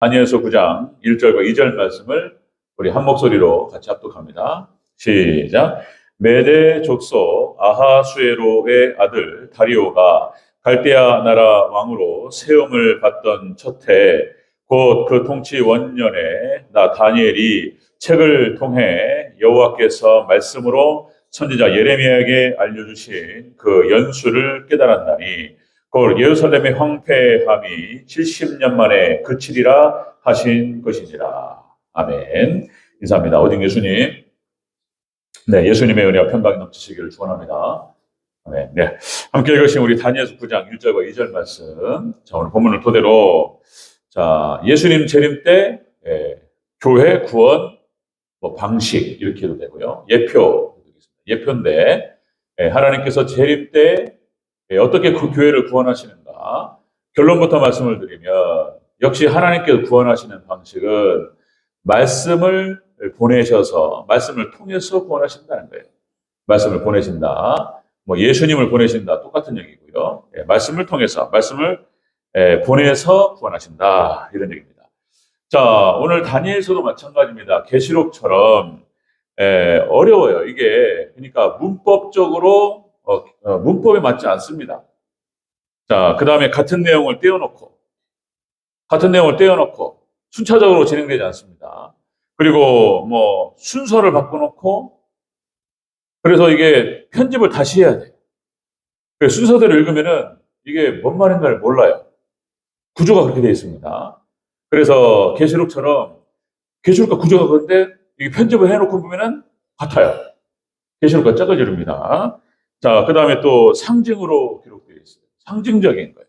다니엘서 9장 1절과 2절 말씀을 우리 한 목소리로 같이 합독합니다. 시작. 메대 족속 아하수에로의 아들 다리오가 갈대아 나라 왕으로 세움을 받던 첫 해, 곧 그 통치 원년에 나 다니엘이 책을 통해 여호와께서 말씀으로 선지자 예레미야에게 알려주신 그 연수를 깨달았나니 곧 예루살렘의 황폐함이 70년 만에 그치리라 하신 것이니라. 아멘. 인사합니다. 오직 예수님. 네, 예수님의 은혜와 평강이 넘치시기를 축원합니다. 아멘. 네, 함께 읽으신 우리 다니엘서 9장 1절과 2절 말씀. 자, 오늘 본문을 토대로 자, 예수님 재림 때 교회 구원 방식 이렇게 해도 되고요. 예표인데 하나님께서 재림 때 어떻게 그 교회를 구원하시는가? 결론부터 말씀을 드리면 역시 하나님께서 구원하시는 방식은 말씀을 보내셔서 말씀을 통해서 구원하신다는 거예요. 말씀을 보내신다. 예수님을 보내신다. 똑같은 얘기고요. 말씀을 통해서 말씀을 보내서 구원하신다. 이런 얘기입니다. 자, 오늘 다니엘서도 마찬가지입니다. 계시록처럼 어려워요. 이게 그러니까 문법적으로 문법에 맞지 않습니다. 자, 그 다음에 같은 내용을 떼어놓고 순차적으로 진행되지 않습니다. 그리고 순서를 바꿔놓고 그래서 이게 편집을 다시 해야 돼요. 순서대로 읽으면은 이게 뭔 말인가를 몰라요. 구조가 그렇게 되어 있습니다. 그래서 계시록처럼 계시록과 구조가 그런데 이게 편집을 해놓고 보면은 같아요. 계시록과 짝을 이룹니다. 자, 그 다음에 또 상징으로 기록되어 있어요. 상징적인 거예요.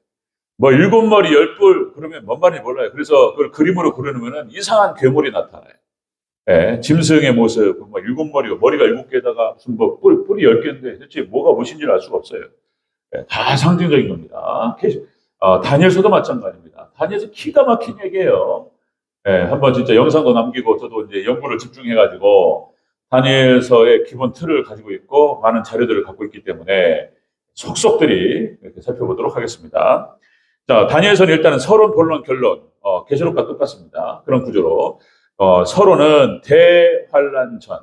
7머리 10뿔 그러면 뭔 말인지 몰라요. 그래서 그걸 그림으로 그려놓으면 이상한 괴물이 나타나요. 짐승의 모습, 7머리가 머리가 7개에다가 무슨 뿔이 10개인데 대체 뭐가 무엇인지 알 수가 없어요. 다 상징적인 겁니다. 다니엘서도 마찬가지입니다. 다니엘서 기가 막힌 얘기예요. 한번 진짜 영상도 남기고 저도 이제 연구를 집중해가지고 다니엘서의 기본 틀을 가지고 있고 많은 자료들을 갖고 있기 때문에 속속들이 이렇게 살펴보도록 하겠습니다. 자, 다니엘서는 일단은 서론, 본론, 결론, 계시록과 똑같습니다. 그런 구조로 서론은 대환란 전,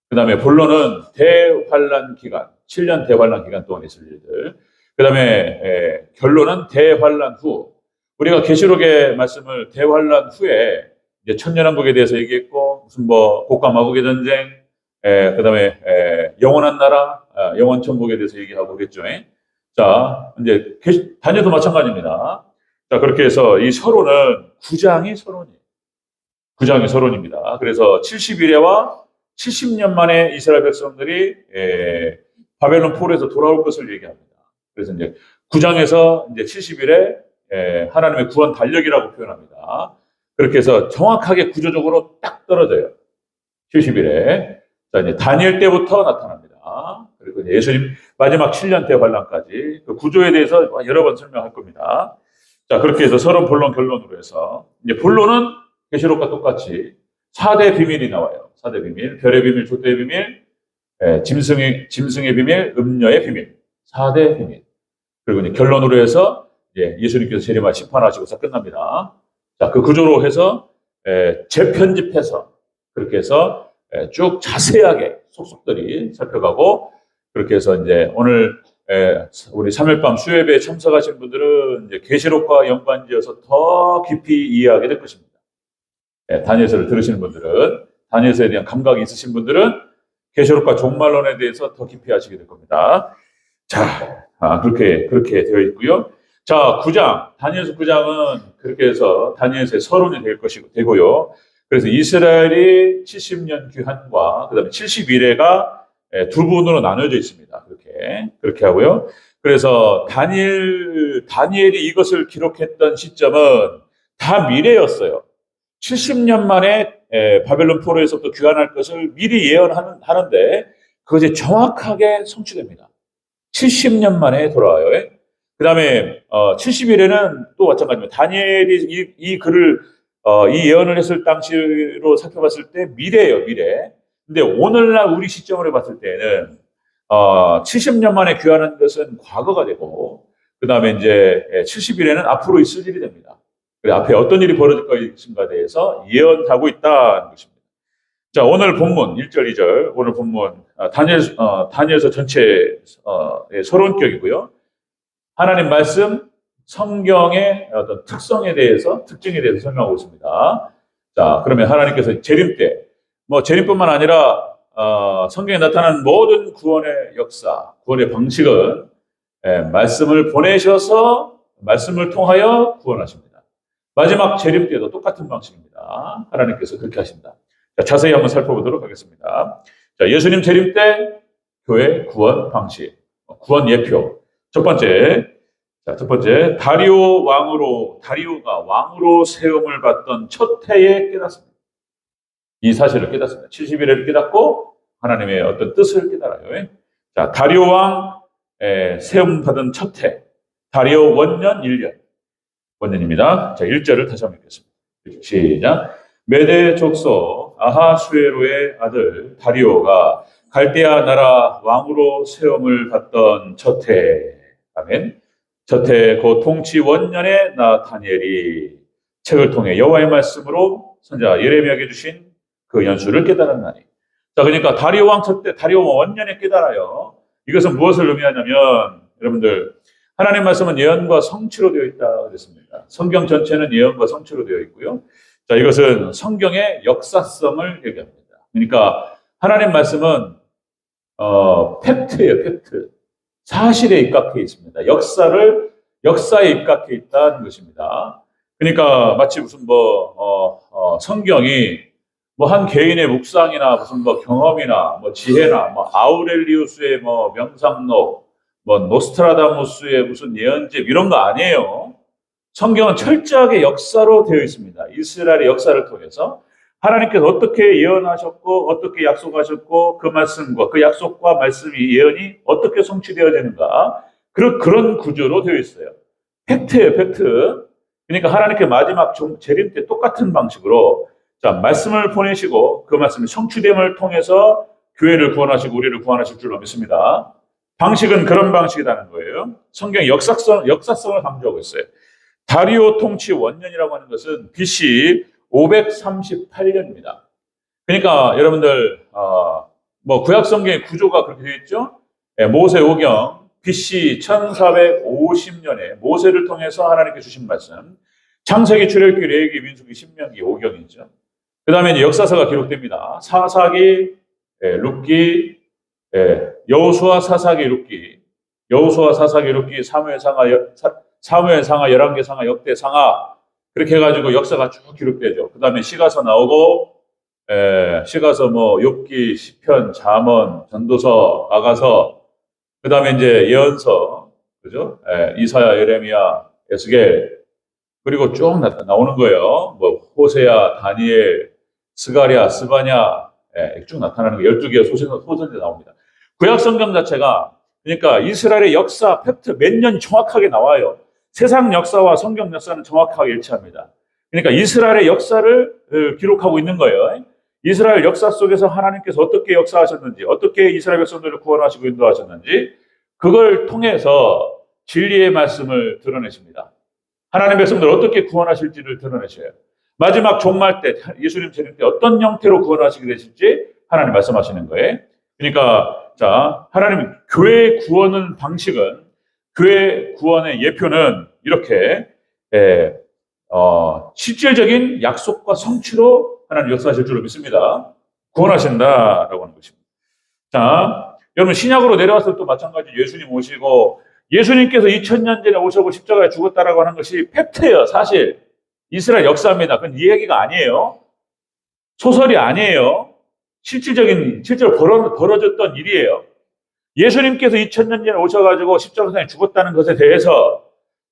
그 다음에 본론은 대환란 기간, 7년 대환란 기간 동안 있을 일들, 그 다음에 결론은 대환란 후. 우리가 계시록의 말씀을 대환란 후에 이제 천년왕국에 대해서 얘기했고 무슨 곡과 마곡의 전쟁, 그 다음에 영원한 나라, 영원 천국에 대해서 얘기하고 그랬죠. 자, 이제 다니엘도 마찬가지입니다. 자, 그렇게 해서 이 서론은 9장이 서론입니다. 그래서 71회와 70년 만에 이스라엘 백성들이 바벨론 포로에서 돌아올 것을 얘기합니다. 그래서 이제 9장에서 이제 70일에 하나님의 구원 달력이라고 표현합니다. 그렇게 해서 정확하게 구조적으로 딱 떨어져요. 70일에. 자, 이제 다니엘 때부터 나타납니다. 그리고 이제 예수님 마지막 7년 대환란까지 그 구조에 대해서 여러 번 설명할 겁니다. 자, 그렇게 해서 서론, 본론, 결론으로 해서 이제 본론은 계시록과 똑같이 4대 비밀이 나와요. 4대 비밀, 별의 비밀, 족대의 비밀, 짐승의 비밀, 음녀의 비밀. 4대 비밀. 그리고 이제 결론으로 해서 예수님께서 재림하여 심판하시고서 끝납니다. 자, 그 구조로 해서 재편집해서 그렇게 해서 쭉 자세하게 속속들이 살펴가고 그렇게 해서 이제 오늘 우리 3일밤 수요예배에 참석하신 분들은 이제 계시록과 연관지어서 더 깊이 이해하게 될 것입니다. 다니엘서를 들으시는 분들은 다니엘서에 대한 감각이 있으신 분들은 계시록과 종말론에 대해서 더 깊이 하시게 될 겁니다. 자, 그렇게 되어 있고요. 자, 9장, 다니엘서 9장은 그렇게 해서 다니엘서의 서론이 되고요. 그래서 이스라엘이 70년 귀환과 그다음에 71회가 두 부분으로 나눠져 있습니다. 그렇게 하고요. 그래서 다니엘이 이것을 기록했던 시점은 다 미래였어요. 70년 만에 바벨론 포로에서부터 귀환할 것을 미리 예언하는데 그것이 정확하게 성취됩니다. 70년 만에 돌아와요. 그 다음에 70일에는 또 마찬가지입니다. 다니엘이 이 글을 이 예언을 했을 당시로 살펴봤을 때 미래예요, 미래. 근데 오늘날 우리 시점으로 봤을 때는 70년 만에 귀환한 것은 과거가 되고 그 다음에 이제 70일에는 앞으로 있을 일이 됩니다. 그리고 앞에 어떤 일이 벌어질 것인가에 대해서 예언하고 있다는 것입니다. 자, 오늘 본문 1절, 2절, 오늘 본문 다니엘서 전체의 서론격이고요. 하나님 말씀, 성경의 어떤 특징에 대해서 설명하고 있습니다. 자, 그러면 하나님께서 재림 때, 재림뿐만 아니라 성경에 나타난 모든 구원의 역사, 구원의 방식은 말씀을 보내셔서 말씀을 통하여 구원하십니다. 마지막 재림 때도 똑같은 방식입니다. 하나님께서 그렇게 하신다. 자, 자세히 한번 살펴보도록 하겠습니다. 자, 예수님 재림 때 교회 구원 방식, 구원 예표. 첫 번째, 다리오가 왕으로 세움을 받던 첫 해에 깨닫습니다. 이 사실을 깨닫습니다. 70일을 깨닫고 하나님의 어떤 뜻을 깨달아요. 자, 다리오 왕 세움 받은 첫 해, 다리오 원년 1년, 원년입니다. 자, 1절을 다시 한번 읽겠습니다. 시작. 메대 족속 아하수에로의 아들 다리오가 갈대아 나라 왕으로 세움을 받던 첫 해, 아멘. 첫 해 그 통치 원년에 나 다니엘이 책을 통해 여호와의 말씀으로 선지자 예레미야에게 주신 그 연수를 깨달았나니. 자, 그러니까 다리오 왕 첫 때, 다리오 원년에 깨달아요. 이것은 무엇을 의미하냐면, 여러분들, 하나님 말씀은 예언과 성취로 되어 있다 그랬습니다. 성경 전체는 예언과 성취로 되어 있고요. 자, 이것은 성경의 역사성을 얘기합니다. 그러니까 하나님 말씀은 팩트예요, 팩트. 사실에 입각해 있습니다. 역사에 입각해 있다는 것입니다. 그러니까 마치 무슨 성경이 한 개인의 묵상이나 무슨 경험이나 지혜나 아우렐리우스의 명상록, 노스트라다무스의 무슨 예언집 이런 거 아니에요. 성경은 철저하게 역사로 되어 있습니다. 이스라엘의 역사를 통해서 하나님께서 어떻게 예언하셨고 어떻게 약속하셨고 그 말씀과 그 약속과 말씀이 예언이 어떻게 성취되어지는가 그런 구조로 되어 있어요. 팩트예요, 팩트. 그러니까 하나님께 마지막 재림 때 똑같은 방식으로 자, 말씀을 보내시고 그 말씀이 성취됨을 통해서 교회를 구원하시고 우리를 구원하실 줄로 믿습니다. 방식은 그런 방식이라는 거예요. 성경 역사성을 강조하고 있어요. 다리오 통치 원년이라고 하는 것은 BC 538년입니다. 그러니까 여러분들 구약 성경의 구조가 그렇게 되어 있죠. 모세오경 BC 1450년에 모세를 통해서 하나님께 주신 말씀, 창세기, 출애굽기, 레위기, 민수기, 신명기, 오경이죠. 그 다음에 이제 역사서가 기록됩니다. 사사기, 룻기, 여호수아, 사사기, 룻기, 여호수아, 사사기, 룻기, 사무엘상하, 열왕기상하, 역대상하 그렇게 해가지고 역사가 쭉 기록되죠. 그 다음에 시가서 나오고 시가서 욥기, 시편, 잠언, 전도서, 아가서 그 다음에 이제 예언서 그죠? 이사야, 예레미야, 에스겔 그리고 쭉 나오는 거예요. 호세야, 다니엘, 스가랴, 스바냐 쭉 나타나는 거 12개의 소선지 나옵니다. 구약 성경 자체가 그러니까 이스라엘의 역사 팩트 몇 년 정확하게 나와요. 세상 역사와 성경 역사는 정확하게 일치합니다. 그러니까 이스라엘의 역사를 기록하고 있는 거예요. 이스라엘 역사 속에서 하나님께서 어떻게 역사하셨는지, 어떻게 이스라엘 백성들을 구원하시고 인도하셨는지 그걸 통해서 진리의 말씀을 드러내십니다. 하나님 백성들을 어떻게 구원하실지를 드러내셔요. 마지막 종말 때 예수님 재림 때 어떤 형태로 구원하시게 되실지 하나님 말씀하시는 거예요. 그러니까 자, 하나님 교회의 구원은 방식은 교회 구원의 예표는 이렇게 실질적인 약속과 성취로 하나님 역사하실 줄로 믿습니다. 구원하신다라고 하는 것입니다. 자, 여러분 신약으로 내려왔을 때도 마찬가지 예수님 오시고 예수님께서 2000년 전에 오셔고 십자가에 죽었다라고 하는 것이 팩트예요. 사실 이스라엘 역사입니다. 그건 이 얘기가 아니에요. 소설이 아니에요. 실제로 벌어졌던 일이에요. 예수님께서 2000년 전에 오셔가지고 십자가상에 죽었다는 것에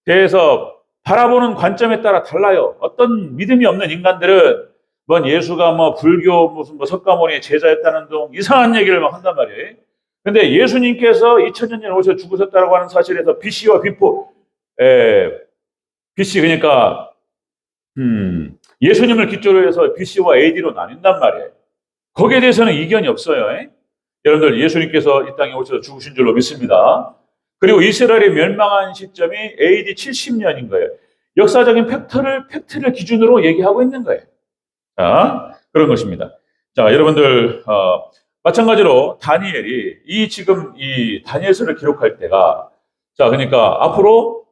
대해서 바라보는 관점에 따라 달라요. 어떤 믿음이 없는 인간들은 예수가 불교 무슨 석가모니의 제자였다는 등 이상한 얘기를 막 한단 말이에요. 근데 예수님께서 2000년 전에 오셔 죽으셨다고 하는 사실에서 BC와 BC 그러니까 예수님을 기초로 해서 BC와 AD로 나뉜단 말이에요. 거기에 대해서는 이견이 없어요. 여러분들 예수님께서 이 땅에 오셔서 죽으신 줄로 믿습니다. 그리고 이스라엘이 멸망한 시점이 AD 70년인 거예요. 역사적인 팩트를 기준으로 얘기하고 있는 거예요. 자, 그런 것입니다. 자, 여러분들, 마찬가지로 다니엘이 지금 이 다니엘서를 기록할 때가, 자, 그러니까 앞으로,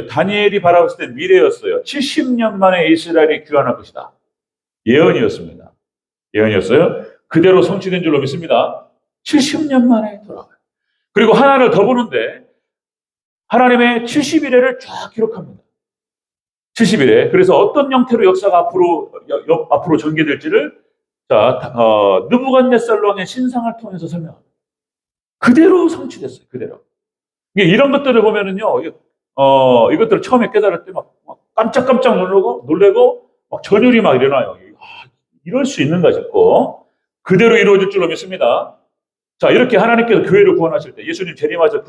다니엘이 바라봤을 때 미래였어요. 70년 만에 이스라엘이 귀환할 것이다. 예언이었습니다. 예언이었어요. 그대로 성취된 줄로 믿습니다. 70년 만에 돌아가요. 그리고 하나를 더 보는데, 하나님의 70일에를 쫙 기록합니다. 70일에. 그래서 어떤 형태로 역사가 앞으로 전개될지를, 자, 느부갓네살 왕의 신상을 통해서 설명합니다. 그대로 성취됐어요. 그대로. 이런 것들을 보면은요, 이것들을 처음에 깨달을 때 막 깜짝깜짝 놀래고 막 전율이 막 일어나요. 이럴 수 있는가 싶고, 그대로 이루어질 줄로 믿습니다. 자, 이렇게 하나님께서 교회를 구원하실 때, 예수님 재림하셔서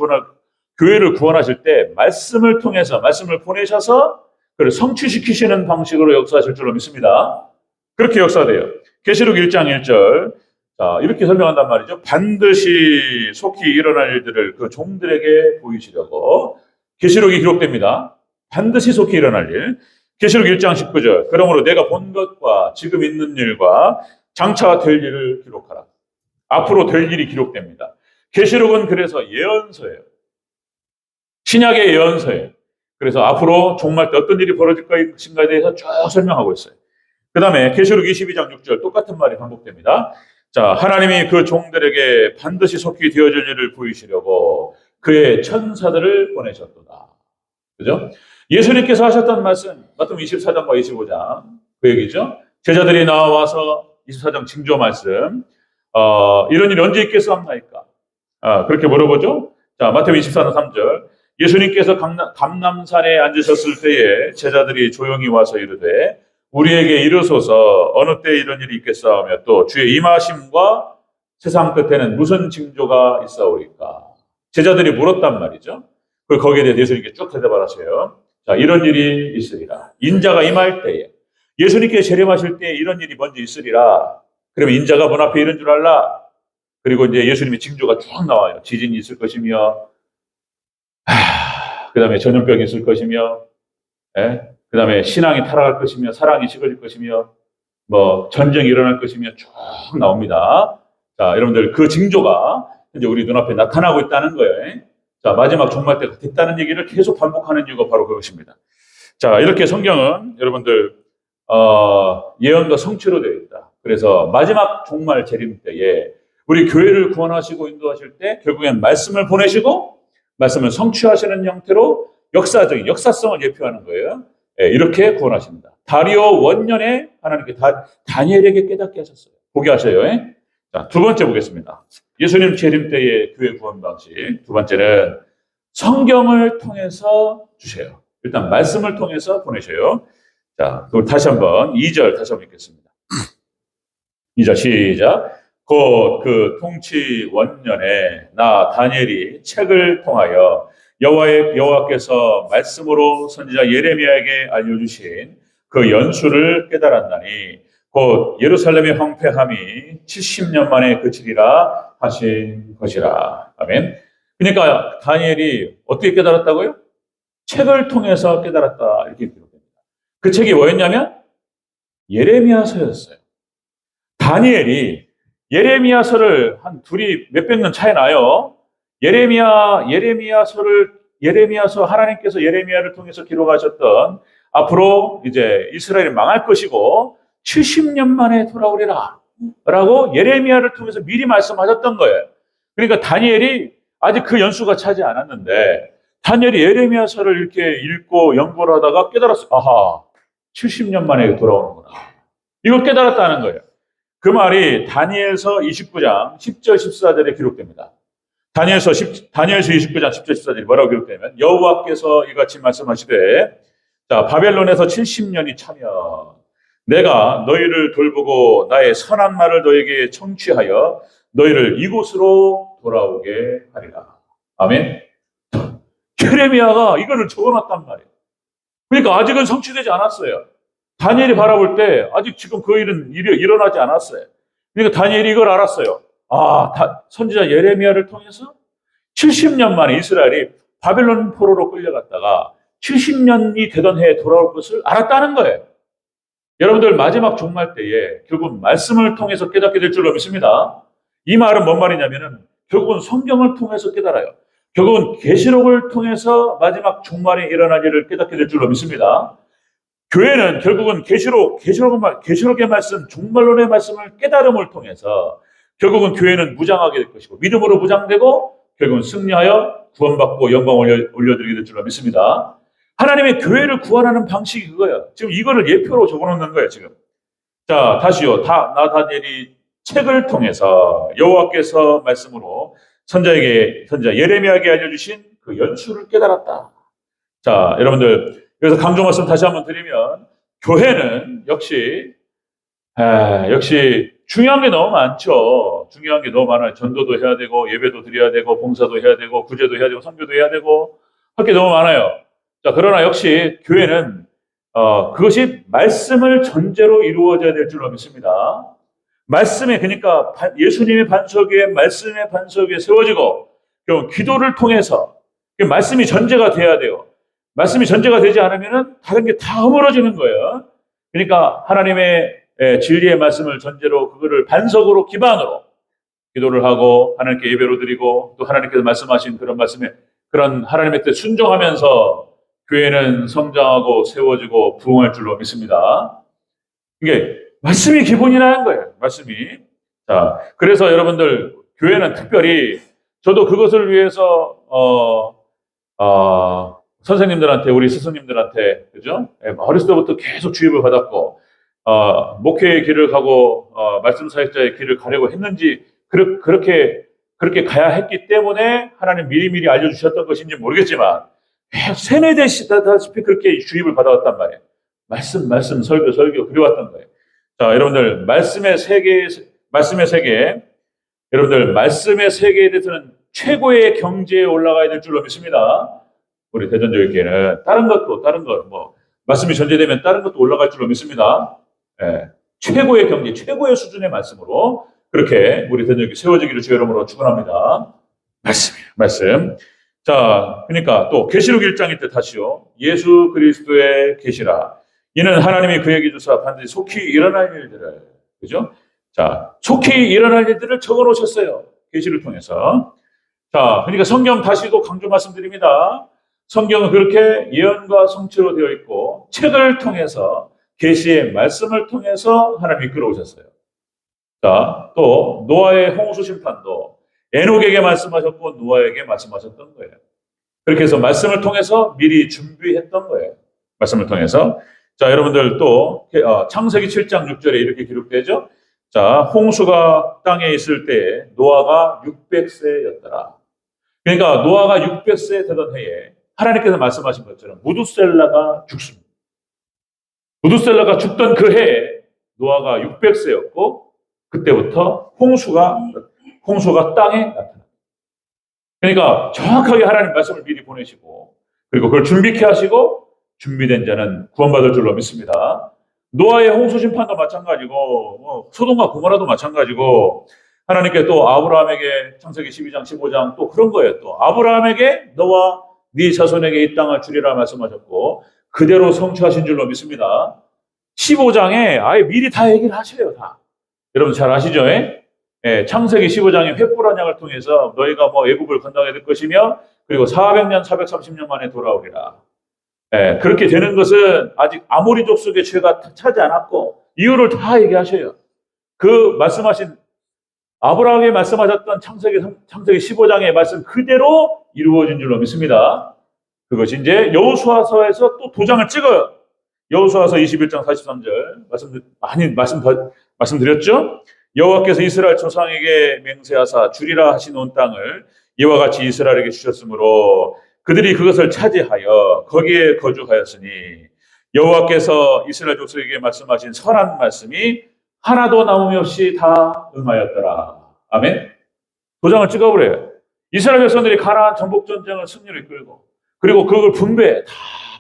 교회를 구원하실 때, 말씀을 통해서, 말씀을 보내셔서, 그걸 성취시키시는 방식으로 역사하실 줄로 믿습니다. 그렇게 역사돼요. 계시록 1장 1절. 자, 이렇게 설명한단 말이죠. 반드시 속히 일어날 일들을 그 종들에게 보이시려고 계시록이 기록됩니다. 반드시 속히 일어날 일. 계시록 1장 19절. 그러므로 내가 본 것과 지금 있는 일과 장차 될 일을 기록하라. 앞으로 될 일이 기록됩니다. 계시록은 그래서 예언서예요. 신약의 예언서예요. 그래서 앞으로 종말 때 어떤 일이 벌어질 것인가에 대해서 쭉 설명하고 있어요. 그 다음에 계시록 22장 6절 똑같은 말이 반복됩니다. 자, 하나님이 그 종들에게 반드시 속히 되어질 일을 보이시려고 그의 천사들을 보내셨도다. 그죠? 예수님께서 하셨던 말씀, 마태복음 24장과 25장 그 얘기죠. 제자들이 나와서 24장 징조 말씀, 이런 일이 언제 있겠사옵나이까? 그렇게 물어보죠. 자, 마태복음 24장 3절. 예수님께서 감람산에 앉으셨을 때에 제자들이 조용히 와서 이르되 우리에게 이르소서 어느 때 이런 일이 있겠사오며 또 주의 임하심과 세상 끝에는 무슨 징조가 있사오리까? 제자들이 물었단 말이죠. 그리고 거기에 대해 예수님께 쭉 대답하세요. 자, 이런 일이 있으리라. 인자가 임할 때에 예수님께 재림하실 때에 이런 일이 먼저 있으리라. 그러면 인자가 문 앞에 이른 줄 알라. 그리고 이제 예수님의 징조가 쭉 나와요. 지진이 있을 것이며 그 다음에 전염병이 있을 것이며, 그 다음에 신앙이 타락할 것이며, 사랑이 식어질 것이며, 전쟁이 일어날 것이며, 쭉 나옵니다. 자, 여러분들, 그 징조가 이제 우리 눈앞에 나타나고 있다는 거예요. 자, 마지막 종말 때가 됐다는 얘기를 계속 반복하는 이유가 바로 그것입니다. 자, 이렇게 성경은 여러분들, 예언과 성취로 되어 있다. 그래서 마지막 종말 재림 때에 우리 교회를 구원하시고 인도하실 때 결국엔 말씀을 보내시고, 말씀을 성취하시는 형태로 역사성을 예표하는 거예요. 이렇게 구원하십니다. 다리오 원년에 하나님께 다니엘에게 깨닫게 하셨어요. 보게 하셔요. 자, 두 번째 보겠습니다. 예수님 재림 때의 교회 구원 방식. 두 번째는 성경을 통해서 주세요. 일단 말씀을 통해서 보내셔요. 자, 그럼 다시 한번 2절 다시 한번 읽겠습니다. 2절 시작. 곧 그 통치 원년에 나 다니엘이 책을 통하여 여호와께서 말씀으로 선지자 예레미야에게 알려주신 그 연수를 깨달았나니 곧 예루살렘의 황폐함이 70년 만에 그치리라 하신 것이라. 아멘. 그러니까 다니엘이 어떻게 깨달았다고요? 책을 통해서 깨달았다 이렇게 기록됩니다. 그 책이 뭐였냐면 예레미야서였어요. 다니엘이 예레미야서를 한 둘이 몇백 년 차이 나요. 예레미야서 하나님께서 예레미야를 통해서 기록하셨던 앞으로 이제 이스라엘이 망할 것이고 70년 만에 돌아오리라 라고 예레미야를 통해서 미리 말씀하셨던 거예요. 그러니까 다니엘이 아직 그 연수가 차지 않았는데 다니엘이 예레미야서를 이렇게 읽고 연구를 하다가 깨달았어요. 아하, 70년 만에 돌아오는구나. 이걸 깨달았다는 거예요. 그 말이 다니엘서 29장 10절 14절에 기록됩니다. 다니엘서 29장 10절 14절이 뭐라고 기록되냐면 여호와께서 이같이 말씀하시되 자, 바벨론에서 70년이 차면 내가 너희를 돌보고 나의 선한 말을 너에게 청취하여 너희를 이곳으로 돌아오게 하리라. 아멘. 예레미야가 이거를 적어놨단 말이에요. 그러니까 아직은 성취되지 않았어요. 다니엘이 바라볼 때 아직 지금 그 일은 일어나지 않았어요. 그러니까 다니엘이 이걸 알았어요. 선지자 예레미야를 통해서 70년 만에 이스라엘이 바벨론 포로로 끌려갔다가 70년이 되던 해에 돌아올 것을 알았다는 거예요. 여러분들 마지막 종말 때에 결국 말씀을 통해서 깨닫게 될 줄로 믿습니다. 이 말은 뭔 말이냐면은 결국은 성경을 통해서 깨달아요. 결국은 계시록을 통해서 마지막 종말에 일어날 일을 깨닫게 될 줄로 믿습니다. 교회는 결국은 계시록의 말씀, 종말론의 말씀을 깨달음을 통해서 결국은 교회는 무장하게 될 것이고 믿음으로 무장되고 결국은 승리하여 구원받고 영광을 올려드리게 될 줄로 믿습니다. 하나님의 교회를 구원하는 방식이 그거예요. 지금 이거를 예표로 적어놓는 거예요, 지금. 자, 다시요. 다니엘이 책을 통해서 여호와께서 말씀으로 선자 예레미야에게 알려주신 그 연수를 깨달았다. 자, 여러분들, 여기서 강조 말씀 다시 한번 드리면, 교회는 역시 중요한 게 너무 많죠. 중요한 게 너무 많아요. 전도도 해야 되고, 예배도 드려야 되고, 봉사도 해야 되고, 구제도 해야 되고, 선교도 해야 되고, 할 게 너무 많아요. 자, 그러나 역시 교회는 그것이 말씀을 전제로 이루어져야 될 줄로 믿습니다. 말씀에, 그러니까 예수님의 반석 위에 말씀의 반석 위에 세워지고 기도를 통해서 말씀이 전제가 돼야 돼요. 말씀이 전제가 되지 않으면 다른 게 다 허물어지는 거예요. 그러니까 하나님의 진리의 말씀을 전제로 그거를 반석으로 기반으로 기도를 하고 하나님께 예배로 드리고 또 하나님께서 말씀하신 그런 말씀에 그런 하나님의 뜻 순종하면서 교회는 성장하고 세워지고 부흥할 줄로 믿습니다. 이게 말씀이 기본이라는 거예요. 말씀이. 자, 그래서 여러분들 교회는 특별히 저도 그것을 위해서 선생님들한테 우리 스승님들한테 그죠? 어렸을 때부터 계속 주입을 받았고 목회의 길을 가고 말씀 사역자의 길을 가려고 했는지 그렇게 가야 했기 때문에 하나님 미리미리 알려주셨던 것인지 모르겠지만 세뇌되시다시피 그렇게 주입을 받아왔단 말이에요. 말씀, 설교 그려왔던 거예요. 자, 여러분들 말씀의 세계, 여러분들 말씀의 세계에 대해서는 최고의 경지에 올라가야 될 줄로 믿습니다. 우리 대전교회는 다른 것 말씀이 전제되면 다른 것도 올라갈 줄로 믿습니다. 최고의 경지, 최고의 수준의 말씀으로 그렇게 우리 대전교회 세워지기를 주의 이름으로 축원합니다. 말씀. 자, 그러니까 또 계시록 1장일 때 다시요. 예수 그리스도의 계시라. 이는 하나님이 그에게 주사 반드시 속히 일어날 일들을, 그죠? 자, 속히 일어날 일들을 적어 놓으셨어요. 계시를 통해서. 자, 그러니까 성경 다시도 강조 말씀드립니다. 성경은 그렇게 예언과 성취로 되어 있고 책을 통해서 계시의 말씀을 통해서 하나님이 이끌어오셨어요. 자, 또 노아의 홍수 심판도 에녹에게 말씀하셨고 노아에게 말씀하셨던 거예요. 그렇게 해서 말씀을 통해서 미리 준비했던 거예요. 말씀을 통해서. 자, 여러분들 또 창세기 7장 6절에 이렇게 기록되죠. 자, 홍수가 땅에 있을 때 노아가 600세였더라. 그러니까 노아가 600세 되던 해에 하나님께서 말씀하신 것처럼 무두셀라가 죽습니다. 무두셀라가 죽던 그 해에 노아가 600세였고 그때부터 홍수가 땅에 나타납니다. 그러니까 정확하게 하나님 말씀을 미리 보내시고 그리고 그걸 준비케 하시고 준비된 자는 구원받을 줄로 믿습니다. 노아의 홍수 심판도 마찬가지고 소돔과 고모라도 마찬가지고 하나님께 또 아브라함에게 창세기 12장 15장 또 그런 거예요. 또 아브라함에게 너와 네 자손에게 이 땅을 주리라 말씀하셨고 그대로 성취하신 줄로 믿습니다. 15장에 아예 미리 다 얘기를 하셔요. 다. 여러분 잘 아시죠? 창세기 15장의 횃불 언약을 통해서 너희가 애굽을 건너게 될 것이며 그리고 400년 430년 만에 돌아오리라. 그렇게 되는 것은 아직 아모리 족속의 죄가 차지 않았고 이유를 다 얘기하셔요. 그 말씀하신 아브라함이 말씀하셨던 창세기 15장의 말씀 그대로 이루어진 줄로 믿습니다. 그것이 이제 여호수아서에서 또 도장을 찍어요. 여호수아서 21장 43절 말씀드렸죠? 여호와께서 이스라엘 조상에게 맹세하사 주리라 하신 온 땅을 이와 같이 이스라엘에게 주셨으므로 그들이 그것을 차지하여 거기에 거주하였으니 여호와께서 이스라엘 족속에게 말씀하신 선한 말씀이 하나도 남음이 없이 다 응하였더라. 아멘. 도장을 찍어버려요. 이스라엘 백성들이 가나안 전복 전쟁을 승리로 이끌고 그리고 그걸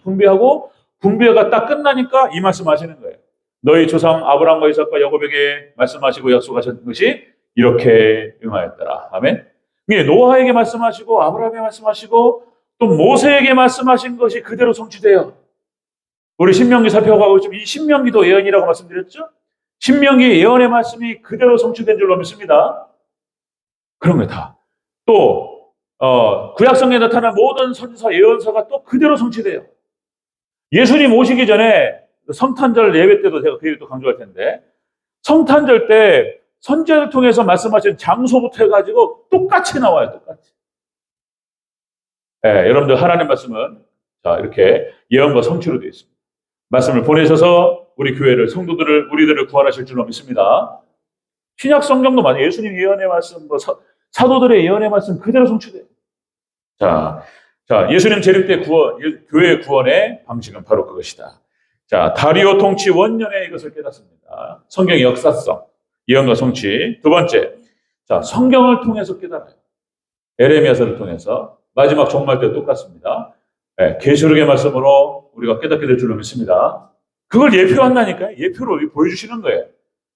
분배하고 분배가 딱 끝나니까 이 말씀하시는 거예요. 너희 조상 아브라함과 이삭과 야곱에게 말씀하시고 약속하신 것이 이렇게 응하였더라. 아멘. 노아에게 말씀하시고 아브라함에게 말씀하시고 또 모세에게 말씀하신 것이 그대로 성취돼요. 우리 신명기 살펴가고 있지만 이 신명기도 예언이라고 말씀드렸죠? 신명기 예언의 말씀이 그대로 성취된 줄로 믿습니다. 그런 거예요, 다. 또 구약성경에 나타난 모든 선지서 예언서가 또 그대로 성취돼요. 예수님 오시기 전에 성탄절 예배 때도 제가 그 얘기 또 강조할 텐데, 성탄절 때 선지자를 통해서 말씀하신 장소부터 해가지고 똑같이 나와요, 똑같이. 여러분들 하나님 말씀은 자 이렇게 예언과 성취로 되어 있습니다. 말씀을 보내셔서 우리 교회를, 성도들을, 우리들을 구원하실 줄로 믿습니다. 신약 성경도 많이 예수님 예언의 말씀, 사도들의 예언의 말씀 그대로 성취돼요. 자, 예수님 재림 때 구원, 교회의 구원의 방식은 바로 그것이다. 자, 다리오 통치 원년에 이것을 깨닫습니다. 성경의 역사성, 예언과 성취. 두 번째, 자, 성경을 통해서 깨달아요. 에레미야서를 통해서. 마지막 종말 때 똑같습니다. 계시록의 말씀으로 우리가 깨닫게 될 줄로 믿습니다. 그걸 예표한다니까요. 예표로 보여주시는 거예요.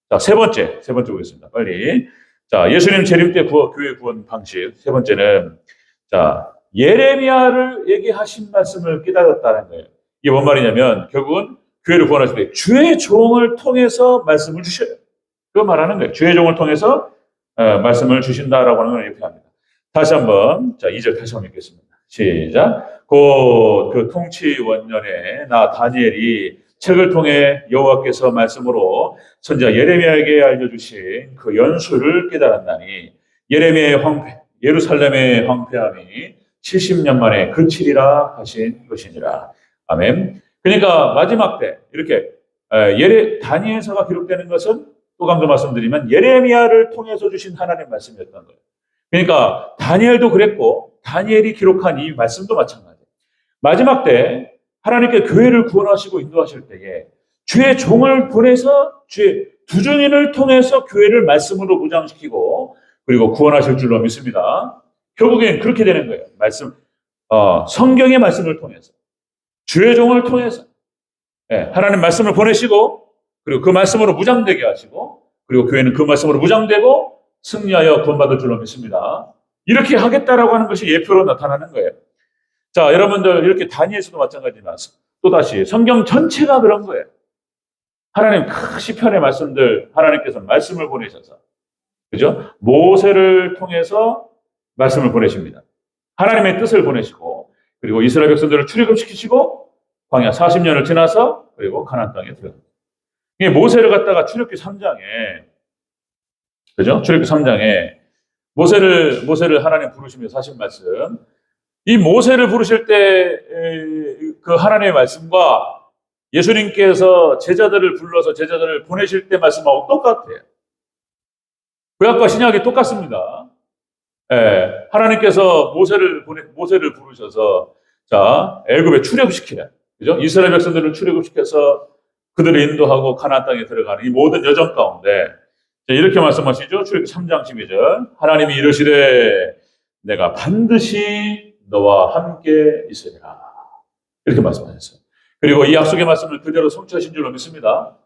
자, 세 번째 보겠습니다. 빨리. 자, 예수님 재림 때 교회 구원 방식. 세 번째는, 자, 예레미야를 얘기하신 말씀을 깨달았다는 거예요. 이게 뭔 말이냐면, 결국은 교회를 구원하실 때 주의 종을 통해서 말씀을 주셔요. 그거 말하는 거예요. 주의 종을 통해서 말씀을 주신다라고 하는 걸 예표합니다. 다시 한번, 자, 2절 다시 한번 읽겠습니다. 시작. 곧 그 통치 원년에 나 다니엘이 책을 통해 여호와께서 말씀으로 선지자 예레미야에게 알려주신 그 연수를 깨달았나니 예레미야의 황폐, 예루살렘의 황폐함이 70년 만에 그치리라 하신 것이니라. 아멘. 그러니까 마지막 때 이렇게 다니엘서가 기록되는 것은 또 강조 말씀드리면 예레미야를 통해서 주신 하나님의 말씀이었던 거예요. 그러니까 다니엘도 그랬고 다니엘이 기록한 이 말씀도 마찬가지예요. 마지막 때 하나님께 교회를 구원하시고 인도하실 때에 주의 종을 보내서 주의 두 증인을 통해서 교회를 말씀으로 무장시키고 그리고 구원하실 줄로 믿습니다. 결국엔 그렇게 되는 거예요. 성경의 말씀을 통해서 주의 종을 통해서 하나님 말씀을 보내시고 그리고 그 말씀으로 무장되게 하시고 그리고 교회는 그 말씀으로 무장되고 승리하여 구원받을 줄로 믿습니다. 이렇게 하겠다라고 하는 것이 예표로 나타나는 거예요. 자, 여러분들 이렇게 다니엘서도 마찬가지지만 또다시 성경 전체가 그런 거예요. 하나님 시편의 말씀들 하나님께서 말씀을 보내셔서 그죠? 모세를 통해서 말씀을 보내십니다. 하나님의 뜻을 보내시고 그리고 이스라엘 백성들을 출애굽시키시고 광야 40년을 지나서 그리고 가나안 땅에 들어갑니다. 이게 모세를 갖다가 출애굽기 3장에 그죠? 출애굽기 3장에 모세를 하나님 부르시면서 하신 말씀. 이 모세를 부르실 때 그 하나님의 말씀과 예수님께서 제자들을 불러서 제자들을 보내실 때 말씀하고 똑같아요. 구약과 신약이 똑같습니다. 하나님께서 모세를 부르셔서 자 애굽에 출애굽시키라. 그죠? 이스라엘 백성들을 출애굽시켜서 그들을 인도하고 가나안 땅에 들어가는 이 모든 여정 가운데 이렇게 말씀하시죠. 출애굽기 3장 12절. 하나님이 이르시되 내가 반드시 너와 함께 있으리라. 이렇게 말씀하셨어요. 그리고 이 약속의 말씀을 그대로 성취하신 줄로 믿습니다.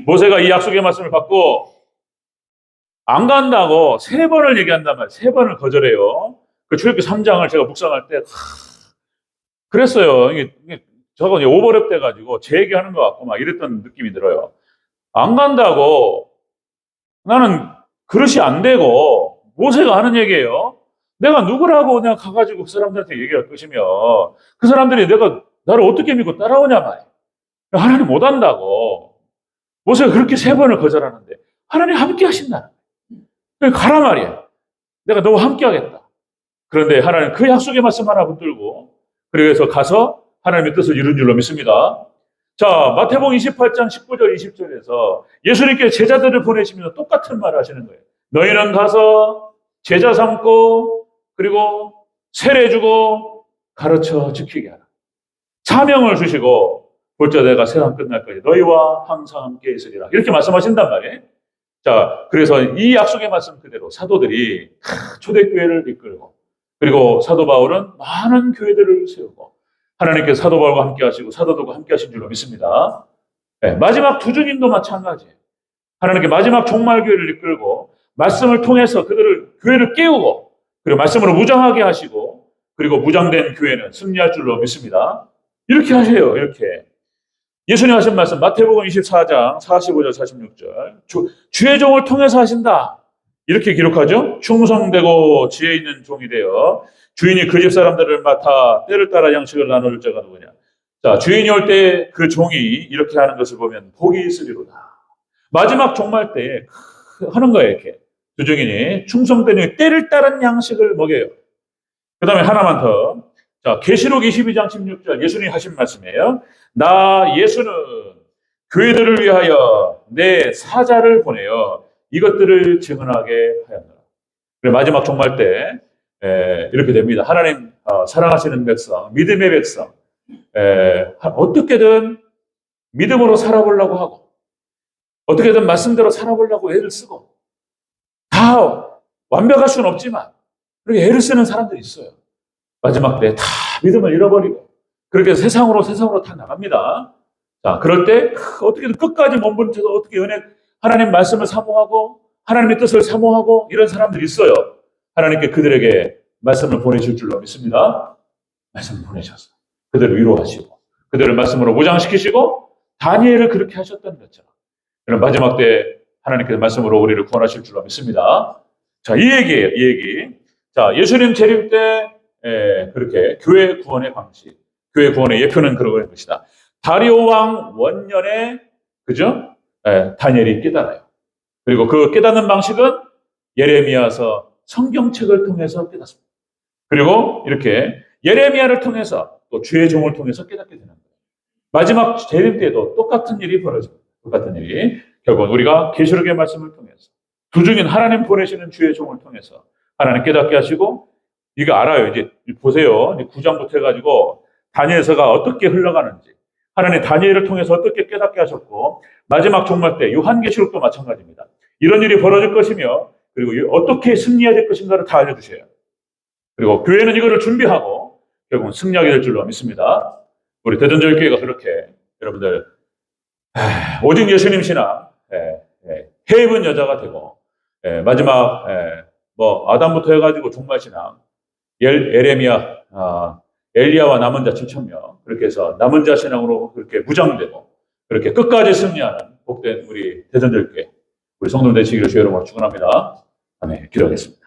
모세가 이 약속의 말씀을 받고 안 간다고 3번을 얘기한단 말이에요. 3번을 거절해요. 그 출애굽기 3장을 제가 묵상할 때 그랬어요. 이게 저거 오버랩 돼가지고 제 얘기하는 것 같고 막 이랬던 느낌이 들어요. 안 간다고 나는 그릇이 안 되고 모세가 하는 얘기예요. 내가 누구라고 그냥 가가지고 그 사람들한테 얘기할 것이며 그 사람들이 나를 어떻게 믿고 따라오냐 말이에요. 하나님 못 한다고. 모세가 그렇게 3번을 거절하는데 하나님 함께 하신다. 가라 말이에요. 내가 너와 함께 하겠다. 그런데 하나님 그 약속의 말씀 하나 붙들고 그래서 가서 하나님의 뜻을 이룬 줄로 믿습니다. 자, 마태복음 28장 19절 20절에서 예수님께 제자들을 보내시면서 똑같은 말을 하시는 거예요. 너희는 가서 제자 삼고 그리고 세례주고 가르쳐 지키게 하라. 사명을 주시고 볼자 내가 세상 끝날까지 너희와 항상 함께 있으리라. 이렇게 말씀하신단 말이에요. 자, 그래서 이 약속의 말씀 그대로 사도들이 초대교회를 이끌고 그리고 사도 바울은 많은 교회들을 세우고 하나님께서 사도 바울과 함께 하시고 사도들과 함께 하신 줄로 믿습니다. 마지막 두 주님도 마찬가지예요. 하나님께 마지막 종말교회를 이끌고 말씀을 통해서 교회를 깨우고 그리고 말씀으로 무장하게 하시고 그리고 무장된 교회는 승리할 줄로 믿습니다. 이렇게 하세요. 이렇게. 예수님 하신 말씀 마태복음 24장 45절 46절 주의 종을 통해서 하신다. 이렇게 기록하죠. 충성되고 지혜 있는 종이 되어 주인이 그 집 사람들을 맡아 때를 따라 양식을 나눠줄 자가 누구냐. 자, 주인이 올 때 그 종이 이렇게 하는 것을 보면 복이 있으리로다. 마지막 종말 때 하는 거예요. 이렇게 두 증인이 충성된 종이 때를 따른 양식을 먹여요. 그 다음에 하나만 더. 자, 계시록 22장 16절 예수님이 하신 말씀이에요. 나 예수는 교회들을 위하여 내 사자를 보내어 이것들을 증언하게 하였노라. 마지막 종말 때 이렇게 됩니다. 하나님 사랑하시는 백성, 믿음의 백성, 어떻게든 믿음으로 살아보려고 하고 어떻게든 말씀대로 살아보려고 애를 쓰고 다 완벽할 수는 없지만 그렇게 애를 쓰는 사람들이 있어요. 마지막 때 다 믿음을 잃어버리고 그렇게 세상으로 다 나갑니다. 자, 그럴 때 어떻게든 끝까지 몸부림쳐서 어떻게 하나님 말씀을 사모하고 하나님의 뜻을 사모하고 이런 사람들이 있어요. 하나님께 그들에게 말씀을 보내실 줄로 믿습니다. 말씀을 보내셔서 그들을 위로하시고 그들을 말씀으로 무장시키시고 다니엘을 그렇게 하셨던 것처럼 그런 마지막 때 하나님께서 말씀으로 우리를 구원하실 줄로 믿습니다. 자, 이 얘기예요. 이 얘기. 자, 예수님 재림 때 그렇게 교회 구원의 방식, 교회 구원의 예표는 그런 것이다. 다리오 왕 원년에 그죠? 다니엘이 깨달아요. 그리고 그 깨닫는 방식은 예레미야서 성경책을 통해서 깨닫습니다. 그리고 이렇게 예레미야를 통해서 또 주의 종을 통해서 깨닫게 되는 거예요. 마지막 재림 때도 똑같은 일이 벌어집니다. 똑같은 일이 결국 우리가 계시록의 말씀을 통해서 두 증인 하나님 보내시는 주의 종을 통해서 하나님 깨닫게 하시고 이거 알아요. 이제 보세요. 9장부터 해가지고 다니엘서가 어떻게 흘러가는지 하나님 다니엘을 통해서 어떻게 깨닫게 하셨고 마지막 종말 때 요한계시록도 마찬가지입니다. 이런 일이 벌어질 것이며 그리고 어떻게 승리해야 될 것인가를 다 알려주셔요. 그리고 교회는 이거를 준비하고 결국은 승리하게 될 줄로 믿습니다. 우리 대전절교회가 그렇게 여러분들 오직 예수님 신앙 해 입은 여자가 되고 마지막 아담부터 해가지고 종말 신앙 예레미야 엘리야와 남은 자 7,000명 그렇게 해서 남은 자 신앙으로 그렇게 무장되고 그렇게 끝까지 승리하는 복된 우리 대전절교회 우리 성도들 되시기를 주의 이름으로 축원합니다. 아멘. 기도하겠습니다.